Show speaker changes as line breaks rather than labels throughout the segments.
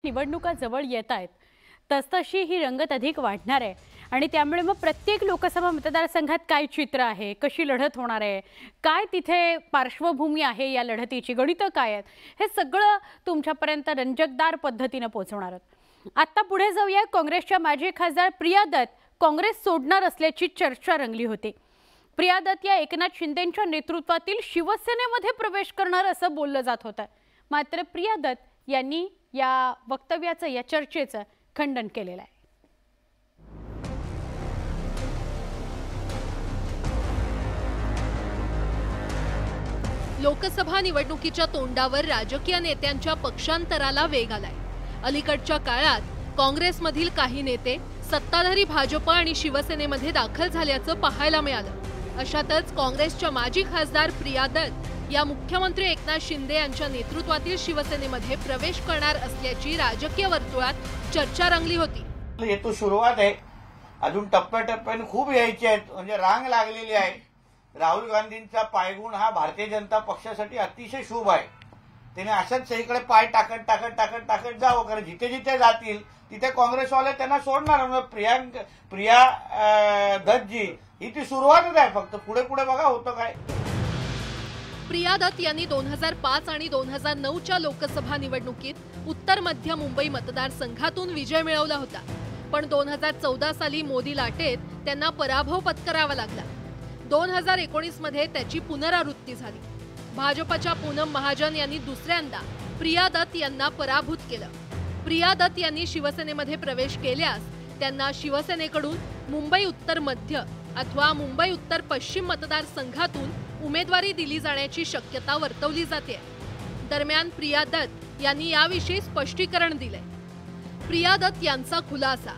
निवडणुका जवळ येत आहेत तसतशी ही रंगत अधिक वाढणार आहे आणि त्यामुळे मग प्रत्येक लोकसभा मतदारसंघात काय चित्र आहे, कशी लढत होणार आहे, काय तिथे पार्श्वभूमी आहे, या लढतीची गणितं काय आहेत, हे सगळं तुमच्यापर्यंत रंजकदार पद्धतीने पोहोचवणार आहोत। आता पुढे जाऊया। काँग्रेसच्या माजी खासदार प्रिया दत्त काँग्रेस सोडणार असल्याची चर्चा रंगली होती। प्रिया दत्त या एकनाथ शिंदेंच्या नेतृत्वातील शिवसेनेमध्ये प्रवेश करणार असं बोललं जात होतं। मात्र प्रिया दत्त यांनी या वक्तव्याचं, या चर्चेचं खंडन केलेलं आहे।
लोकसभा निवडणुकीच्या तोंडावर राजकीय नेत्यांच्या पक्षांतराला वेग आलाय। अलीकडच्या काळात काँग्रेसमधील काही नेते सत्ताधारी भाजप आणि शिवसेनेमध्ये दाखल झाल्याचं पाहायला मिळालं। अशातच काँग्रेसच्या माजी खासदार प्रिया दत्त या मुख्यमंत्री एकनाथ शिंदे यांच्या नेतृत्वातील शिवसेनेमध्ये प्रवेश करणार असल्याची राजकीय वर्तुळात चर्चा रंगली होती।
हे तो सुरुवात आहे, अजून टप्प्याटप्प्याने खूप यायचे आहेत, म्हणजे रांग लागलेली आहे। राहुल गांधींचा पायगुण हा भारतीय जनता पक्षासाठी अतिशय शुभ आहे। त्याने अशाच सगळीकडे पाय टाकत टाकत टाकत टाकत जावं, कारण जिथे जिथे जातील तिथे काँग्रेसवाले त्यांना सोडणार। म्हणजे प्रिया दत्तजी ही ती सुरुवातच आहे, फक्त पुढे पुढे बघा होतं काय।
प्रिया दत्त यांनी 2005 आणि 2009च्या लोकसभा निवडणुकीत उत्तर मध्य मुंबई मतदारसंघातून विजय मिळवला होता, पण 2014 साली मोदी लाटेत त्यांना पराभव पत्करावा लागला। 2019 मध्ये त्याची पुनरावृत्ती झाली। भाजपच्या पूनम महाजन यांनी दुसऱ्यांदा प्रिया दत्त यांना पराभूत केलं। प्रिया दत्त यांनी शिवसेनेमध्ये प्रवेश केल्यास त्यांना शिवसेनेकडून मुंबई उत्तर मध्य अथवा मुंबई उत्तर पश्चिम मतदारसंघातून उमेदवारी दिली जाण्याची शक्यता वर्तवली जाते। दरम्यान प्रिया दत्त यांनी याविषयी स्पष्टीकरण दिले। प्रिया दत्त यांचा खुलासा,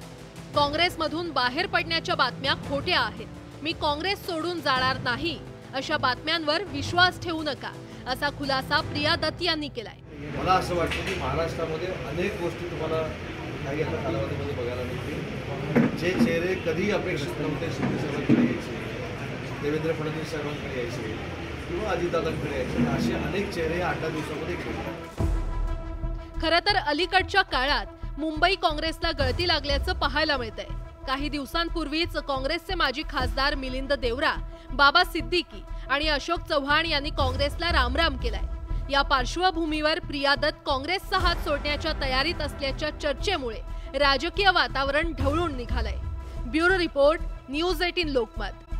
काँग्रेसमधून बाहेर पडण्याच्या बातम्या खोट्या आहेत, मी काँग्रेस सोडून जाणार नाही, अशा बातम्यांवर विश्वास ठेवू नका, असा खुलासा प्रिया दत्त यांनी केलाय।
मला असं वाटतं की महाराष्ट्रामध्ये अनेक गोष्टी तुम्हाला काही आता कालावधीमध्ये बघायला मिळतील। जे चेहरे कधी अपेक्षित नव्हते, शिंदे साहेबांकडे यायचे, देवेंद्र फडणवीस साहेबांकडे यायचे किंवा अजितदादांकडे यायचे, असे अनेक चेहरे 8 दिवसामध्ये खेळतात।
खरं तर अलीकडच्या काळात मुंबई काँग्रेसला गळती लागल्याचं पाहायला मिळतंय। काही दिवसांपूर्वीच काँग्रेसचे माजी खासदार मिलिंद देवरा, बाबा सिद्दीकी आणि अशोक चव्हाण यांनी काँग्रेसला रामराम केलाय। या पार्श्वभूमीवर प्रिया दत्त काँग्रेसचा हात सोडण्याच्या तयारीत असल्याच्या चर्चेमुळे राजकीय वातावरण ढवळून निघालंय। Bureau report, news 18 Lokmat.